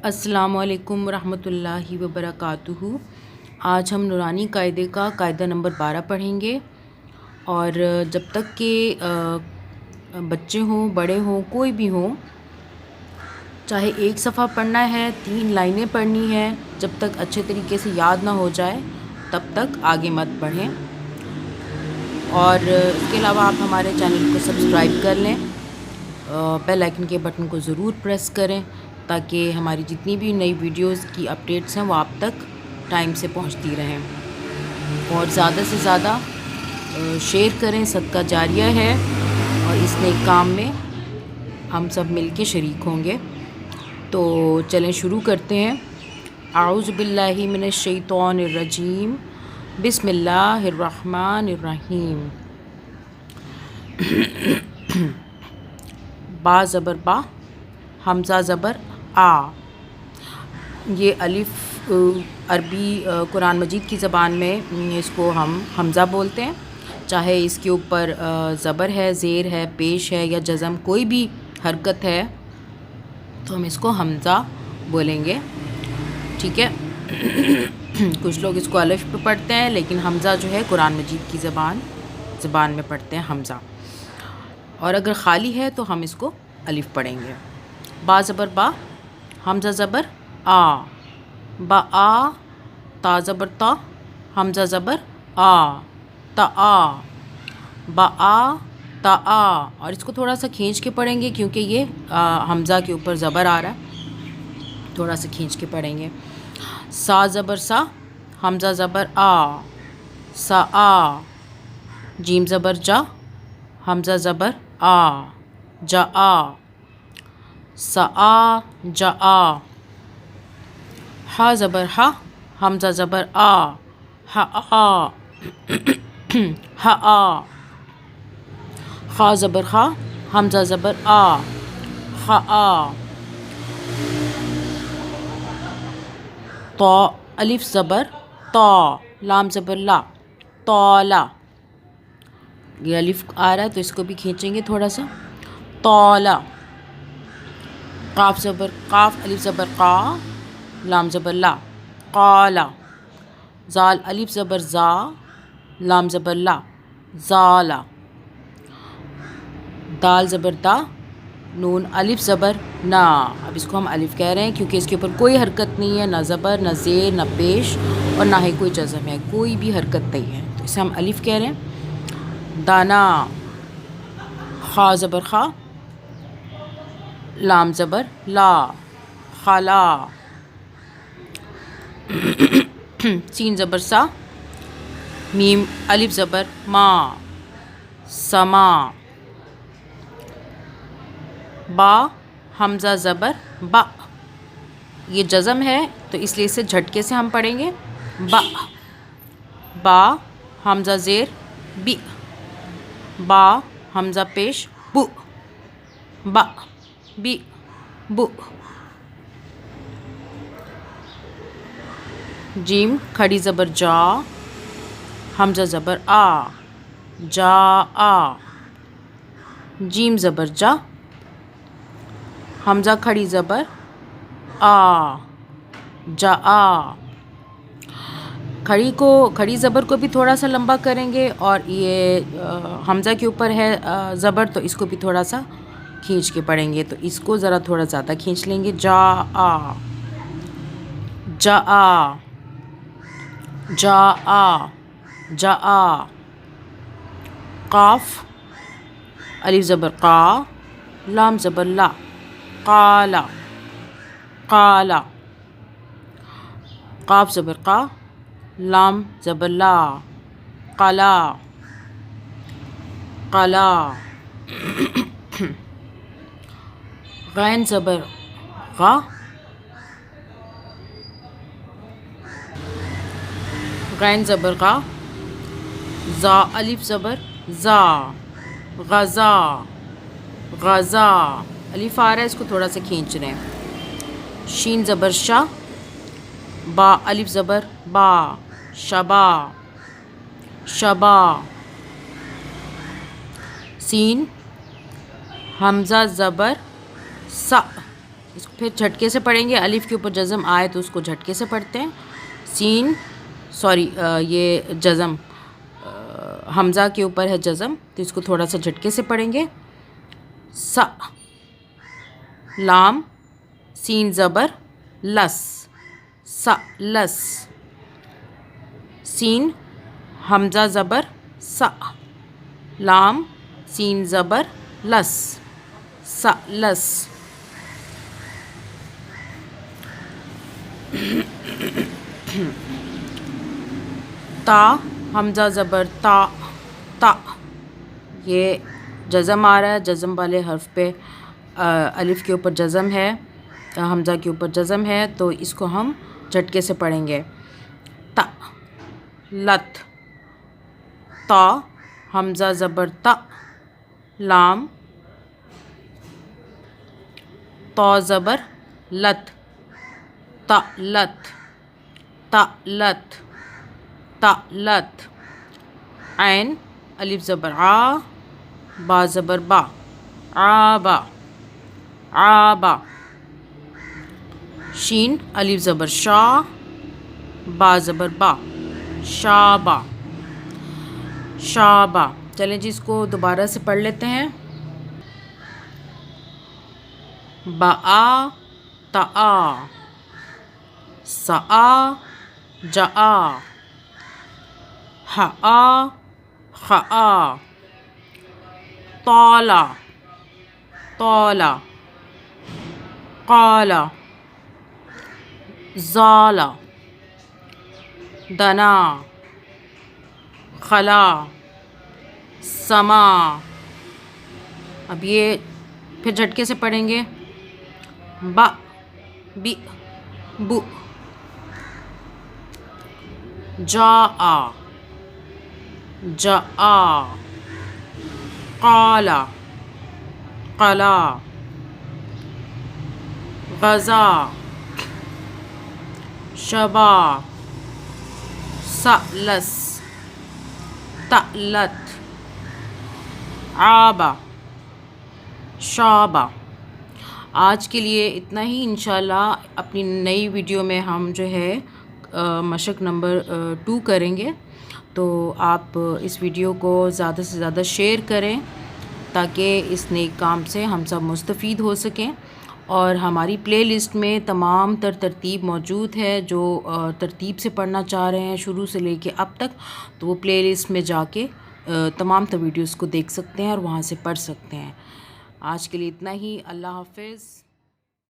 السلام علیکم ورحمۃ اللہ وبرکاتہ۔ آج ہم نورانی قاعدے کا قاعدہ نمبر 12 پڑھیں گے، اور جب تک کہ بچے ہوں، بڑے ہوں، کوئی بھی ہوں، چاہے ایک صفحہ پڑھنا ہے، 3 لائنیں پڑھنی ہے، جب تک اچھے طریقے سے یاد نہ ہو جائے تب تک آگے مت پڑھیں۔ اور اس کے علاوہ آپ ہمارے چینل کو سبسکرائب کر لیں، بیل آئکن کے بٹن کو ضرور پریس کریں تاکہ ہماری جتنی بھی نئی ویڈیوز کی اپڈیٹس ہیں وہ آپ تک ٹائم سے پہنچتی رہیں، اور زیادہ سے زیادہ شیئر کریں، صدقہ جاریہ ہے، اور اس نیک کام میں ہم سب مل کے شریک ہوں گے۔ تو چلیں شروع کرتے ہیں۔ اعوذ باللہ من الشیطان الرجیم، بسم اللہ الرحمن الرحیم۔ با زبر با، حمزہ زبر آ۔ یہ الف عربی قرآن مجید کی زبان میں اس کو ہم حمزہ بولتے ہیں، چاہے اس کے اوپر زبر ہے، زیر ہے، پیش ہے یا جزم، کوئی بھی حرکت ہے تو ہم اس کو حمزہ بولیں گے، ٹھیک ہے۔ کچھ لوگ اس کو الف پہ پڑھتے ہیں، لیکن حمزہ جو ہے قرآن مجید کی زبان میں پڑھتے ہیں حمزہ، اور اگر خالی ہے تو ہم اس کو الف پڑھیں گے۔ با زبر با، حمزہ زبر آ، با آ، تا زبر تا، حمزہ زبر آ، تا آ، با آ، تا آ، اور اس کو تھوڑا سا کھینچ کے پڑھیں گے کیونکہ یہ حمزہ کے اوپر زبر آ رہا ہے، تھوڑا سا کھینچ کے پڑھیں گے۔ سا زبر سا، حمزہ زبر آ، سا آ، جیم زبر جا، حمزہ زبر آ، جا آ، سا آ، جا آ۔ ہا زبر ہا، حمزہ زبر آ، ہا آ، ہا آ۔ خا زبر خا، حمزہ زبر آ، خا آ۔ تو الف زبر تو، لام زبر لا، تولا۔ یہ الف آ رہا ہے تو اس کو بھی کھینچیں گے تھوڑا سا، تولا۔ قاف زبر قاف، الف زبر قا، لام زبر لا، قالا۔ زال الف زبر زا، لام زبر لا، زالا۔ دال زبر دا، نون الف زبر نا۔ اب اس کو ہم الف کہہ رہے ہیں کیونکہ اس کے اوپر کوئی حرکت نہیں ہے، نہ زبر، نہ زیر، نہ پیش، اور نہ ہی کوئی جزم ہے، کوئی بھی حرکت نہیں ہے، تو اسے ہم الف کہہ رہے ہیں۔ دانا، خا زبر خا، لام زبر لا، خالا۔ سین زبر سا، میم الف زبر ما، سما۔ با حمزہ زبر با، یہ جزم ہے تو اس لیے اسے جھٹکے سے ہم پڑھیں گے، با۔ با حمزہ زیر بی، با حمزہ پیش بو، با بی بو۔ جیم کھڑی زبر جا، حمزہ زبر آ، جا آ۔ جیم زبر جا، حمزہ کھڑی زبر آ، جا آ۔ کھڑی زبر کو بھی تھوڑا سا لمبا کریں گے، اور یہ حمزہ کے اوپر ہے زبر تو اس کو بھی تھوڑا سا کھینچ کے پڑھیں گے، تو اس کو ذرا تھوڑا زیادہ کھینچ لیں گے۔ جا آ، جا آ، جا آ، جا آ۔ قاف الف زبر قا، لام زبر لا، قالا، قالا۔ قاف زبر قا، لام زبر لا، قلا، قلا۔ غین زبر غا، غین زبر غا، زا الف زبر زا، غزا، غزا۔ الف آ رہا ہے، اس کو تھوڑا سا کھینچ رہے ہیں۔ شین زبر شا، با الف زبر با، شبا، شبا۔ سین حمزہ زبر سا، اس کو پھر جھٹکے سے پڑھیں گے. الف کے اوپر جزم آئے تو اس کو جھٹکے سے پڑھتے ہیں. سین یہ جزم حمزہ کے اوپر ہے جزم تو اس کو تھوڑا سا جھٹکے سے پڑھیں گے. سا لام سین زبر لس سا لس. سین حمزہ زبر سا لام سین زبر لس سا لس. تا حمزہ زبر تا تا. یہ جزم آ رہا ہے. جزم والے حرف پہ الف کے اوپر جزم ہے, حمزہ کے اوپر جزم ہے تو اس کو ہم جھٹکے سے پڑھیں گے. تا لت تا حمزہ زبر تا لام تا زبر لت تا لت تا لت تا لت. عین الف زبر آ با زبر با آبا آبا. شین الف زبر شا با زبر با شابا شابا. چلیں جی اس کو دوبارہ سے پڑھ لیتے ہیں. با تا سا جا ہا خا طالا طالا قالا زالا دنا خلا سما. اب یہ پھر جھٹکے سے پڑھیں گے. با بی بو جا جا قالا قلا غزا شبا سألس تألت عابا شابا. آج کے لیے اتنا ہی. انشاءاللہ اپنی نئی ویڈیو میں ہم جو ہے مشق نمبر 2 کریں گے. تو آپ اس ویڈیو کو زیادہ سے زیادہ شیئر کریں تاکہ اس نیک کام سے ہم سب مستفید ہو سکیں. اور ہماری پلے لسٹ میں تمام ترتیب موجود ہے. جو ترتیب سے پڑھنا چاہ رہے ہیں شروع سے لے کے اب تک تو وہ پلے لسٹ میں جا کے تمام ویڈیوز کو دیکھ سکتے ہیں اور وہاں سے پڑھ سکتے ہیں. آج کے لیے اتنا ہی. اللہ حافظ.